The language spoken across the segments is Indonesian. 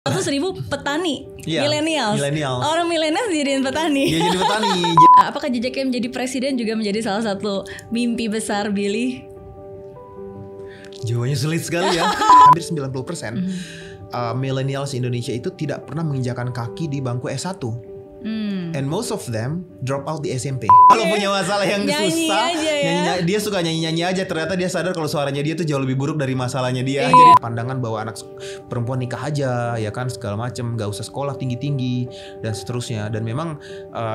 100.000 petani, Iya, millennials. millennials. Orang millennials jadiin petani. Dia jadi petani. Apakah jejaknya menjadi presiden juga menjadi salah satu mimpi besar Billy? Jawabannya sulit sekali ya. Hampir 90% millennials Indonesia itu tidak pernah menginjakan kaki di bangku S1. And most of them drop out di SMP. Kalau punya masalah yang Nyanyi susah, aja ya. dia suka nyanyi-nyanyi aja. Ternyata dia sadar kalau suaranya dia tuh jauh lebih buruk dari masalahnya dia. Iya. Jadi pandangan bahwa anak perempuan nikah aja, ya kan, segala macam, gak usah sekolah tinggi-tinggi dan seterusnya. Dan memang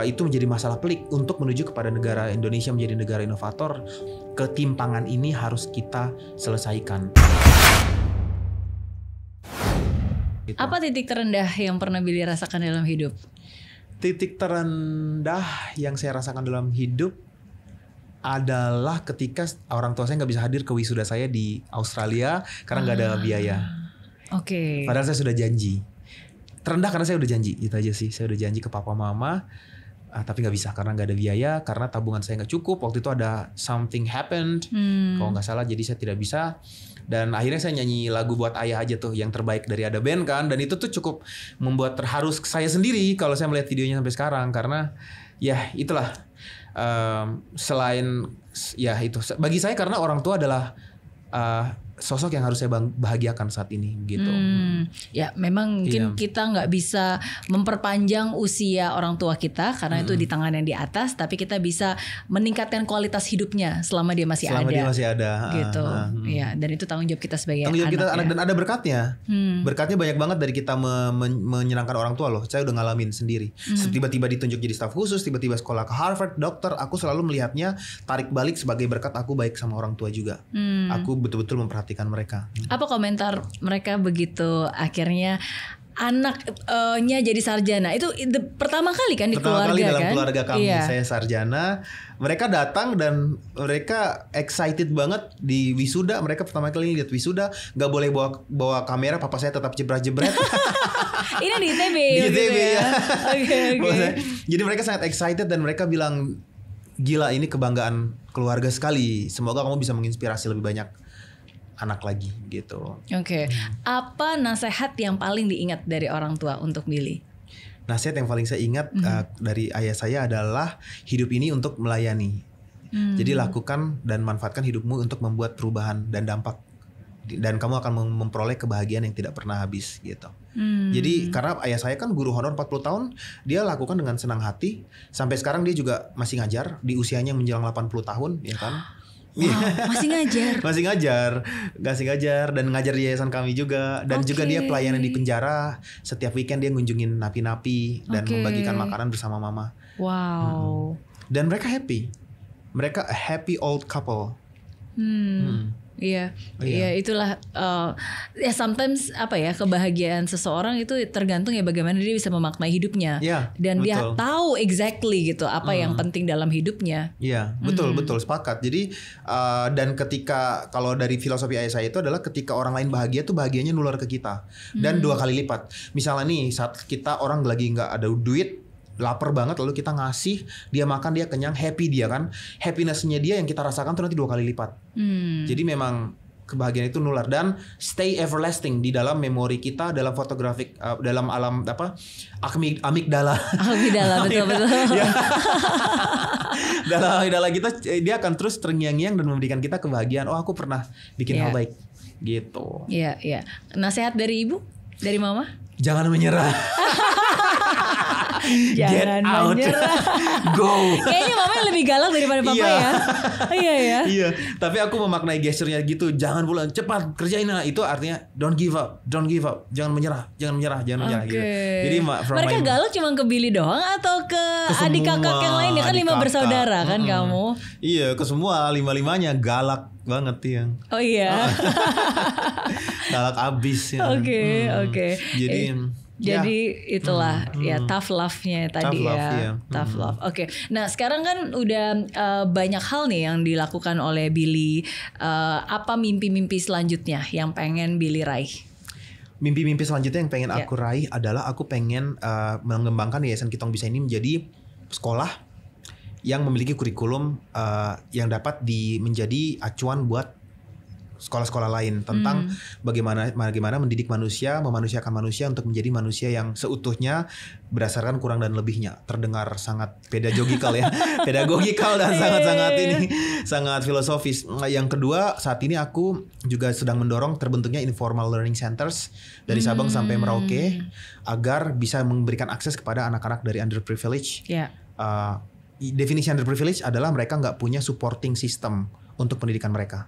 itu menjadi masalah pelik untuk menuju kepada negara Indonesia menjadi negara inovator. Ketimpangan ini harus kita selesaikan. Gitu. Apa titik terendah yang pernah Billy rasakan dalam hidup? Titik terendah yang saya rasakan dalam hidup adalah ketika orang tua saya nggak bisa hadir ke wisuda saya di Australia karena nggak ada biaya. Oke. Padahal saya sudah janji. Terendah karena saya udah janji, itu aja sih. Saya udah janji ke papa mama, tapi nggak bisa karena nggak ada biaya, karena tabungan saya nggak cukup. Waktu itu ada something happened, kalau nggak salah, jadi saya tidak bisa. Dan akhirnya saya nyanyi lagu buat ayah aja tuh, yang terbaik dari Ada Band kan. Dan itu tuh cukup membuat terharu saya sendiri kalau saya melihat videonya sampai sekarang. Karena ya itulah, selain ya itu, bagi saya karena orang tua adalah sosok yang harus saya bahagiakan saat ini gitu. Ya memang mungkin kita nggak bisa memperpanjang usia orang tua kita karena itu di tangan yang di atas, tapi kita bisa meningkatkan kualitas hidupnya selama dia masih Selama ada. dia masih ada. Gitu. Ya, dan itu tanggung jawab kita sebagai Tanggung jawab anak. kita anak, Ya. dan ada berkatnya. Berkatnya banyak banget dari kita menyenangkan orang tua loh. Saya udah ngalamin sendiri. Tiba-tiba ditunjuk jadi staf khusus, tiba-tiba sekolah ke Harvard, dokter. Aku selalu melihatnya tarik balik sebagai berkat aku baik sama orang tua juga. Aku betul-betul memperhatikan mereka. Apa komentar mereka begitu akhirnya anaknya jadi sarjana? Itu pertama kali kan di Pertama keluarga kali dalam kan? keluarga kami, Iya. saya sarjana. Mereka datang dan mereka excited banget di wisuda. Mereka pertama kali lihat wisuda, nggak boleh bawa kamera. Papa saya tetap jebret-jebret. Ini di ITB. Di gitu ITB ya. Oke. Jadi mereka sangat excited dan mereka bilang, gila, ini kebanggaan keluarga sekali. Semoga kamu bisa menginspirasi lebih banyak anak lagi gitu. Oke. Apa nasihat yang paling diingat dari orang tua untuk Billy? Nasihat yang paling saya ingat dari ayah saya adalah hidup ini untuk melayani. Jadi lakukan dan manfaatkan hidupmu untuk membuat perubahan dan dampak, dan kamu akan memperoleh kebahagiaan yang tidak pernah habis gitu. Jadi karena ayah saya kan guru honor 40 tahun, dia lakukan dengan senang hati. Sampai sekarang dia juga masih ngajar di usianya menjelang 80 tahun, ya kan? Wow, masih ngajar. masih ngajar dan ngajar di yayasan kami juga, dan juga dia pelayanan di penjara. Setiap weekend dia ngunjungin napi-napi dan membagikan makanan bersama mama. Wow. Dan mereka happy. Mereka a happy old couple. Iya, itulah ya sometimes apa ya, kebahagiaan seseorang itu tergantung ya bagaimana dia bisa memaknai hidupnya. Iya, dan betul. dia tahu exactly gitu apa yang penting dalam hidupnya. Iya, betul sepakat. Jadi dan ketika, kalau dari filosofi ayah saya itu adalah ketika orang lain bahagia tuh bahagianya nular ke kita dan 2 kali lipat. Misalnya nih, saat kita orang lagi nggak ada duit, lapar banget, lalu kita ngasih dia makan, dia kenyang, happy dia kan, happinessnya dia yang kita rasakan tuh nanti 2 kali lipat. Jadi memang kebahagiaan itu nular dan stay everlasting di dalam memori kita, dalam fotografik, dalam alam amigdala. Amigdala, betul. Ya. Dalam amigdala kita, dia akan terus terngiang-ngiang dan memberikan kita kebahagiaan. Oh, aku pernah bikin hal baik gitu. Iya. Nasihat dari ibu, dari mama? Jangan menyerah. Jangan Get out. menyerah. Go. Kayaknya mama yang lebih galak daripada papa ya. Iya ya. Iya, tapi aku memaknai gesturnya gitu. Jangan pulang, cepat kerjain. Itu artinya don't give up, jangan menyerah gitu. Jadi mereka galak cuma ke Billy doang atau ke adik kakak yang lain ya, kan 5 bersaudara kan kamu? Iya, ke semua 5-5-nya galak banget yang. Oh iya. Galak abis ya. Oke. Jadi itulah ya tough love-nya tadi, tough love, ya. Tough love. Oke. Nah sekarang kan udah banyak hal nih yang dilakukan oleh Billy. Apa mimpi-mimpi selanjutnya yang pengen Billy raih? Mimpi-mimpi selanjutnya yang pengen aku raih adalah aku pengen mengembangkan Yayasan Kitong Bisa ini menjadi sekolah yang memiliki kurikulum yang dapat menjadi acuan buat sekolah-sekolah lain tentang bagaimana mendidik manusia, memanusiakan manusia untuk menjadi manusia yang seutuhnya berdasarkan kurang dan lebihnya. Terdengar sangat pedagogikal ya, pedagogikal dan sangat filosofis. Yang kedua, saat ini aku juga sedang mendorong terbentuknya informal learning centers dari Sabang sampai Merauke agar bisa memberikan akses kepada anak-anak dari underprivileged. Definisi underprivileged adalah mereka nggak punya supporting system untuk pendidikan mereka.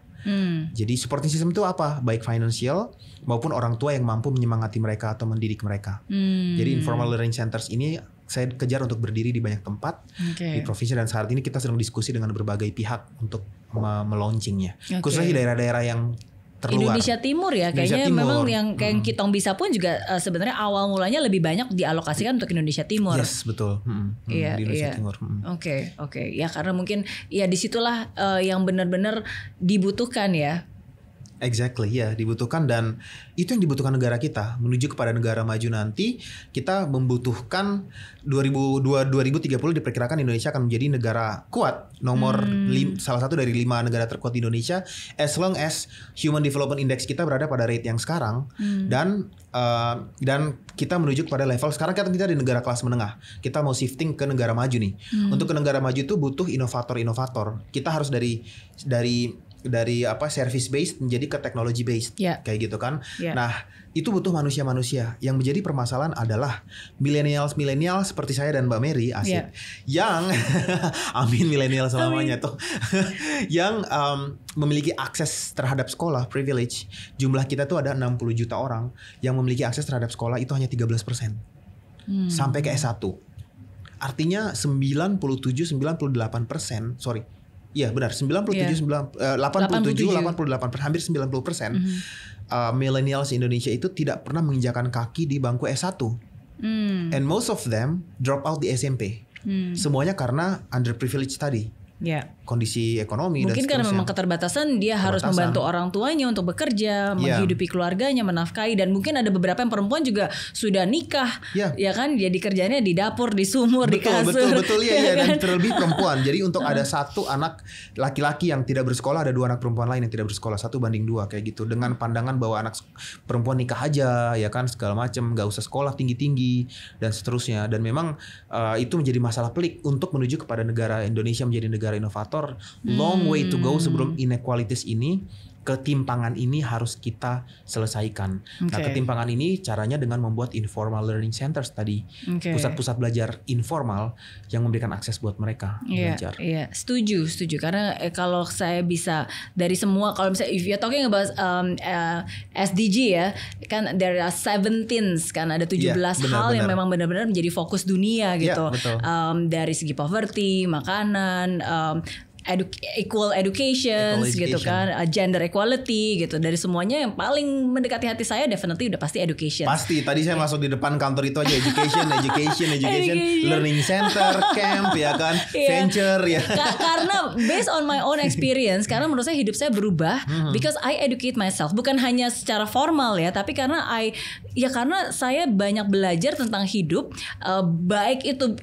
Jadi supporting system itu apa? Baik financial maupun orang tua yang mampu menyemangati mereka atau mendidik mereka. Jadi informal learning centers ini saya kejar untuk berdiri di banyak tempat di provinsi, dan saat ini kita sedang diskusi dengan berbagai pihak untuk melaunchingnya. Khususnya di daerah-daerah yang terluar. Indonesia Timur ya, kayaknya memang yang kayak Kitong Bisa pun juga sebenarnya awal mulanya lebih banyak dialokasikan untuk Indonesia Timur. Yes, betul. Di Indonesia Timur. Oke. Ya karena mungkin ya disitulah yang benar-benar dibutuhkan ya. Exactly, ya dibutuhkan, dan itu yang dibutuhkan negara kita menuju kepada negara maju nanti. Kita membutuhkan 2030 diperkirakan Indonesia akan menjadi negara kuat, salah satu dari 5 negara terkuat di Indonesia, as long as Human Development Index kita berada pada rate yang sekarang, dan kita menuju kepada level sekarang kita di negara kelas menengah. Kita mau shifting ke negara maju nih. Untuk ke negara maju itu butuh inovator-inovator. Kita harus dari service based menjadi ke technology based, kayak gitu kan. Nah, itu butuh manusia-manusia. Yang menjadi permasalahan adalah milenial seperti saya dan Mbak Mary, asik, yang amin, milenial selamanya tuh, yang memiliki akses terhadap sekolah, privilege. Jumlah kita tuh ada 60 juta orang yang memiliki akses terhadap sekolah, itu hanya 13% sampai ke S1. Artinya 87-98%, sorry. Iya benar, 87, 88%, hampir 90%. Millennials Indonesia itu tidak pernah menginjakan kaki di bangku S1. And most of them drop out di SMP. Semuanya karena underprivileged tadi. Kondisi ekonomi mungkin dan karena memang keterbatasan, dia harus membantu orang tuanya untuk bekerja, menghidupi keluarganya, menafkahi, dan mungkin ada beberapa yang perempuan juga sudah nikah, ya kan, jadi kerjanya di dapur, di sumur, di kasur. Betul ya, dan terlebih perempuan. Jadi untuk ada satu anak laki-laki yang tidak bersekolah, ada 2 anak perempuan lain yang tidak bersekolah, 1:2 kayak gitu, dengan pandangan bahwa anak perempuan nikah aja, ya kan, segala macam, nggak usah sekolah tinggi-tinggi dan seterusnya. Dan memang itu menjadi masalah pelik untuk menuju kepada negara Indonesia menjadi negara inovator. Long way to go sebelum inequalities ini, ketimpangan ini harus kita selesaikan. Nah, ketimpangan ini caranya dengan membuat informal learning centers tadi, pusat-pusat belajar informal yang memberikan akses buat mereka belajar. Iya, setuju. Karena kalau saya bisa dari semua, kalau misalnya if you're talking about SDG ya, kan there are 17 kan, ada 17 hal yang memang benar-benar menjadi fokus dunia gitu. Dari segi poverty, makanan, equal education gitu kan, gender equality gitu. Dari semuanya yang paling mendekati hati saya definitely udah pasti education. Pasti. Tadi saya masuk di depan kantor itu aja, education, learning center, camp ya kan, venture ya. Karena based on my own experience, karena menurut saya hidup saya berubah because I educate myself, bukan hanya secara formal ya, tapi karena karena saya banyak belajar tentang hidup, baik itu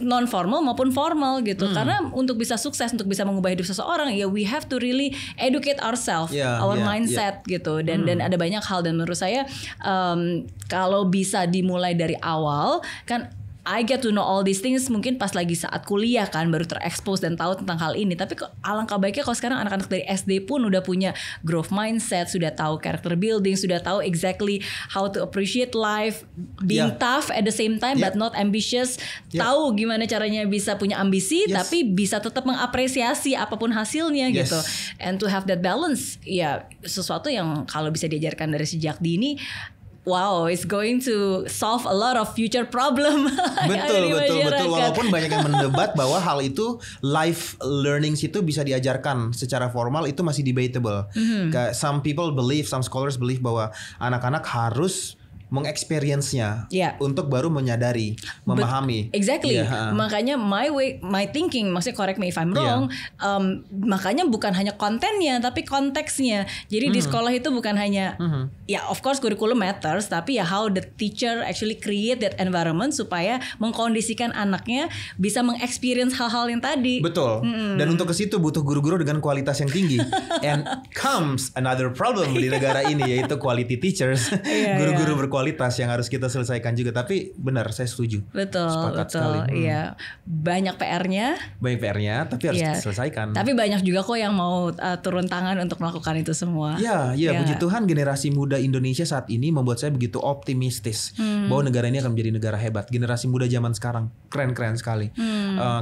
non formal maupun formal gitu. Karena untuk bisa sukses, untuk bisa mengubah hidup seseorang, ya we have to really educate ourselves, our mindset gitu. Dan ada banyak hal, dan menurut saya kalau bisa dimulai dari awal kan, I get to know all these things mungkin pas lagi saat kuliah kan, baru terekspos dan tahu tentang hal ini. Tapi alangkah baiknya kalau sekarang anak-anak dari SD pun udah punya growth mindset, sudah tahu character building, sudah tahu exactly how to appreciate life, being tough at the same time but not ambitious, tahu gimana caranya bisa punya ambisi tapi bisa tetap mengapresiasi apapun hasilnya gitu. And to have that balance, ya sesuatu yang kalau bisa diajarkan dari sejak dini, wow, it's going to solve a lot of future problem. Betul. Walaupun banyak yang mendebat bahwa hal itu, life learning itu bisa diajarkan secara formal, itu masih debatable. Some people believe, some scholars believe bahwa anak-anak harus mengexperience-nya Yeah. untuk baru menyadari, memahami. Exactly. Iya, Makanya my thinking, maksudnya correct me if I'm wrong. Makanya bukan hanya kontennya, tapi konteksnya. Jadi di sekolah itu bukan hanya, ya of course kurikulum matters, tapi ya how the teacher actually create that environment supaya mengkondisikan anaknya bisa mengexperience hal-hal yang tadi. Betul. Dan untuk ke situ butuh guru-guru dengan kualitas yang tinggi. And comes another problem di negara ini, yaitu quality teachers. Guru-guru berkualitas yang harus kita selesaikan juga. Tapi benar, saya setuju. Betul, Sepakat betul. sekali. Iya, banyak PR-nya. Banyak PR-nya, tapi harus diselesaikan. Tapi banyak juga kok yang mau turun tangan untuk melakukan itu semua. Ya, puji Tuhan generasi muda Indonesia saat ini membuat saya begitu optimistis bahwa negara ini akan menjadi negara hebat. Generasi muda zaman sekarang keren-keren sekali.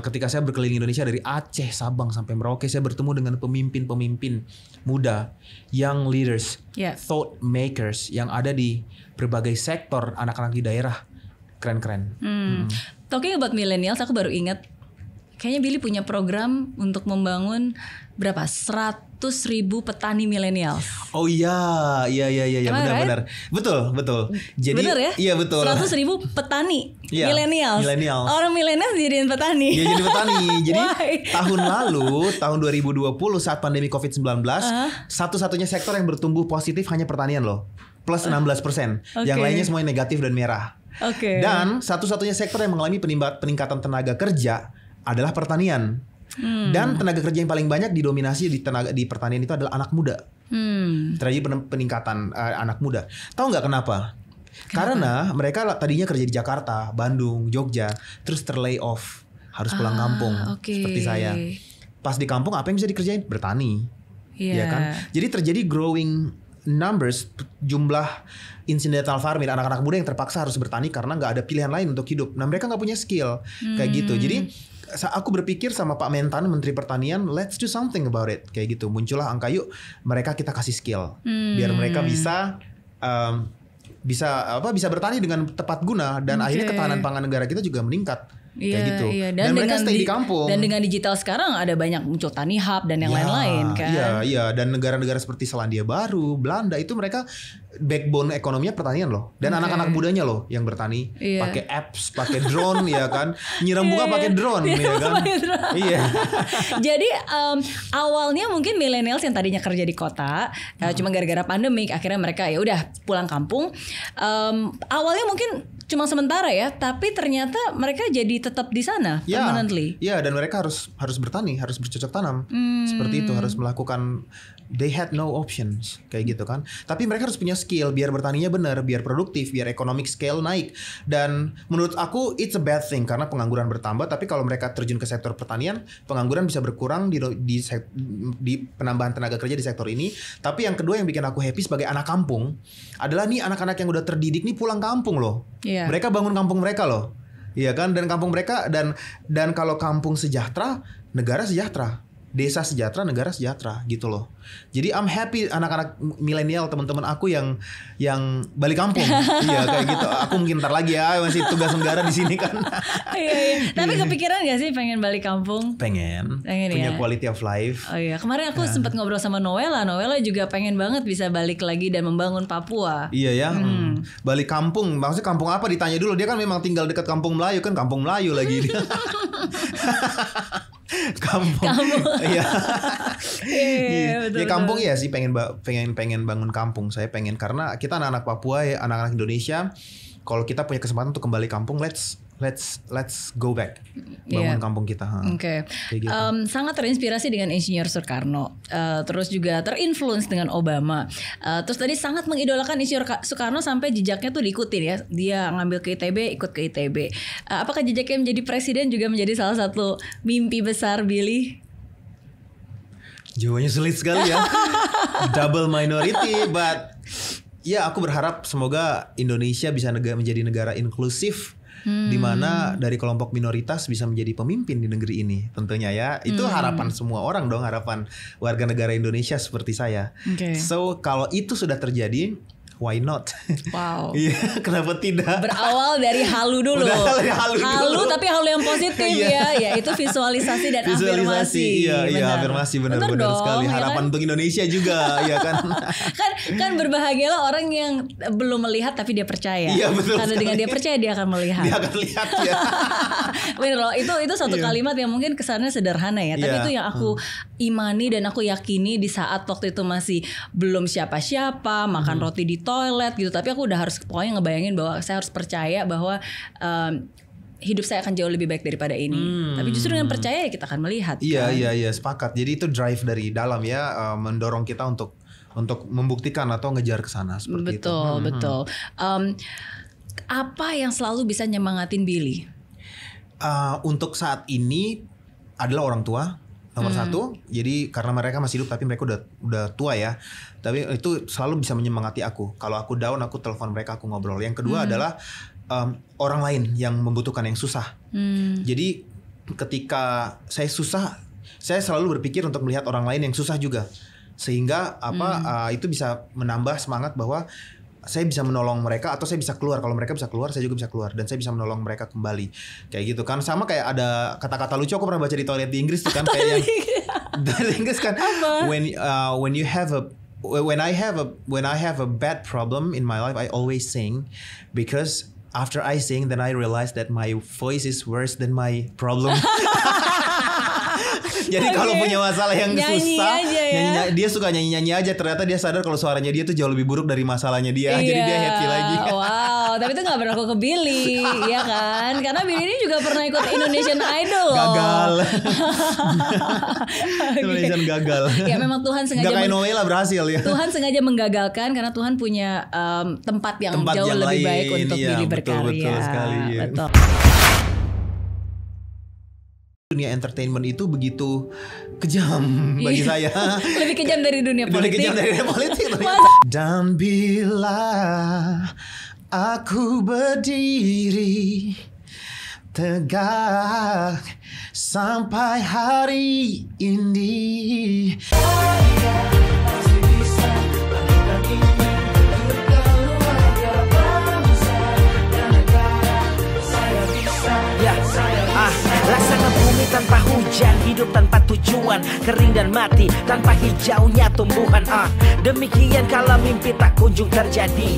Ketika saya berkeliling Indonesia dari Aceh, Sabang sampai Merauke, saya bertemu dengan pemimpin-pemimpin muda, young leaders, thought makers yang ada di berbagai sektor, anak-anak di daerah. Keren-keren. Talking about millennials, aku baru ingat kayaknya Billy punya program untuk membangun berapa? 100.000 petani milenial. Oh iya, benar-benar. Betul. Jadi benar ya? Iya betul. 100.000 petani milenial. Orang milenial jadiin petani. Iya, jadi petani. Jadi tahun lalu, tahun 2020 saat pandemi COVID-19, satu-satunya sektor yang bertumbuh positif hanya pertanian loh. Plus 16%. Yang lainnya semuanya negatif dan merah. Dan satu-satunya sektor yang mengalami peningkatan tenaga kerja adalah pertanian. Dan tenaga kerja yang paling banyak didominasi di pertanian itu adalah anak muda. Terjadi peningkatan anak muda. Tahu nggak kenapa? Karena mereka tadinya kerja di Jakarta, Bandung, Jogja, terus terlay off, harus pulang kampung seperti saya. Pas di kampung apa yang bisa dikerjain? Bertani, ya kan? Jadi terjadi growing numbers, jumlah incidental farming, anak-anak muda yang terpaksa harus bertani karena nggak ada pilihan lain untuk hidup. Nah mereka nggak punya skill kayak gitu. Jadi aku berpikir sama Pak Mentan, Menteri Pertanian, let's do something about it kayak gitu. Muncullah angka, yuk mereka kita kasih skill biar mereka bisa bertani dengan tepat guna dan akhirnya ketahanan pangan negara kita juga meningkat. Kayak gitu. Dan mereka stay di kampung. Dan dengan digital sekarang ada banyak muncul Tani Hub dan yang lain-lain kan. Iya. Dan negara-negara seperti Selandia Baru, Belanda itu mereka backbone ekonominya pertanian loh. Dan anak-anak mudanya loh yang bertani, pakai apps, pakai drone ya kan. Nyiram bunga pakai drone ya kan. Iya. Jadi awalnya mungkin millennials yang tadinya kerja di kota, cuma gara-gara pandemik akhirnya mereka ya udah pulang kampung. Awalnya mungkin cuma sementara ya, tapi ternyata mereka jadi tetap di sana permanently. Iya, dan mereka harus bertani, harus bercocok tanam. Seperti itu, harus melakukan, they had no options kayak gitu kan. Tapi mereka harus punya skill biar bertaninya benar, biar produktif, biar economic scale naik. Dan menurut aku it's a bad thing karena pengangguran bertambah, tapi kalau mereka terjun ke sektor pertanian, pengangguran bisa berkurang di penambahan tenaga kerja di sektor ini. Tapi yang kedua yang bikin aku happy sebagai anak kampung adalah nih anak-anak yang udah terdidik nih pulang kampung loh. Mereka bangun kampung mereka loh. Iya kan, dan kampung mereka dan kalau kampung sejahtera, negara sejahtera. Desa sejahtera, negara sejahtera gitu loh. Jadi I'm happy anak-anak milenial teman-teman aku yang balik kampung. Iya kayak gitu. Aku mungkin ntar lagi ya, masih tugas negara di sini kan. Iya. Tapi kepikiran gak sih pengen balik kampung? Pengen punya quality of life. Oh iya, kemarin aku sempat ngobrol sama Noella juga pengen banget bisa balik lagi dan membangun Papua. Iya ya. Balik kampung, maksudnya kampung apa ditanya dulu. Dia kan memang tinggal dekat Kampung Melayu kan, Kampung Melayu lagi dia. Kampung. Iya. Ya kampung ya sih, pengen bangun kampung. Saya pengen karena kita anak-anak Papua ya, anak-anak Indonesia. Kalau kita punya kesempatan untuk kembali kampung, let's go back, bangun kampung kita. Gitu. Sangat terinspirasi dengan Insinyur Soekarno, terus juga terinfluence dengan Obama. Terus tadi sangat mengidolakan Insinyur Soekarno sampai jejaknya tuh diikutin ya. Dia ngambil ke ITB, ikut ke ITB. Apakah jejaknya menjadi presiden juga menjadi salah satu mimpi besar Billy? Jawabannya sulit sekali ya. Double minority, but ya aku berharap semoga Indonesia bisa menjadi negara inklusif, di mana dari kelompok minoritas bisa menjadi pemimpin di negeri ini tentunya ya. Itu harapan semua orang dong, harapan warga negara Indonesia seperti saya. So kalau itu sudah terjadi, why not? Wow. Iya, kenapa tidak? Berawal dari halu dulu. Halu dulu. Tapi halu yang positif ya itu visualisasi dan afirmasi. Iya, afirmasi benar sekali. Harapan untuk Indonesia juga, ya kan? kan berbahagialah orang yang belum melihat tapi dia percaya. Iya, betul. Karena dengan dia percaya dia akan melihat. Dia akan lihat ya. Bener loh, itu satu kalimat yang mungkin kesannya sederhana ya, tapi itu yang aku imani dan aku yakini di saat waktu itu masih belum siapa-siapa, makan roti di toilet gitu, tapi aku udah harus pokoknya ngebayangin bahwa saya harus percaya bahwa hidup saya akan jauh lebih baik daripada ini. Tapi justru dengan percaya ya kita akan melihat. Iya, sepakat. Jadi itu drive dari dalam ya, mendorong kita untuk membuktikan atau ngejar ke sana seperti itu. Betul. Apa yang selalu bisa nyemangatin Billy? Untuk saat ini adalah orang tua nomor satu. Jadi karena mereka masih hidup tapi mereka udah tua ya. Tapi itu selalu bisa menyemangati aku. Kalau aku down, aku telepon mereka, aku ngobrol. Yang kedua adalah orang lain yang membutuhkan, yang susah. Jadi ketika saya susah, saya selalu berpikir untuk melihat orang lain yang susah juga. Sehingga itu bisa menambah semangat bahwa saya bisa menolong mereka atau saya bisa keluar. Kalau mereka bisa keluar, saya juga bisa keluar dan saya bisa menolong mereka kembali. Kayak gitu kan. Sama kayak ada kata-kata lucu aku pernah baca di toilet di Inggris tuh kan, kayak yang dari Inggris kan. When I have a bad problem in my life, I always sing because after I sing then I realize that my voice is worse than my problem. Jadi kalau punya masalah yang susah, dia suka nyanyi-nyanyi aja. Ternyata dia sadar kalau suaranya dia tuh jauh lebih buruk dari masalahnya dia. Jadi dia happy lagi. Wow, tapi itu gak berlaku ke Billy, ya kan? Karena Billy ini juga pernah ikut Indonesian Idol loh. Gagal. Indonesian gagal. Ya memang Tuhan sengaja. Gak kayak Noella berhasil ya. Tuhan sengaja menggagalkan karena Tuhan punya tempat yang jauh lebih baik untuk Billy berkarya. Betul sekali. Ya. Betul. Dunia entertainment itu begitu kejam bagi saya. Lebih kejam dari dunia politik. Lebih kejam dari dunia politik. Dan bila aku berdiri tegak sampai hari ini, laksana bumi tanpa hujan, hidup tanpa tujuan, kering dan mati tanpa hijaunya tumbuhan. Demikian kalau mimpi tak kunjung terjadi.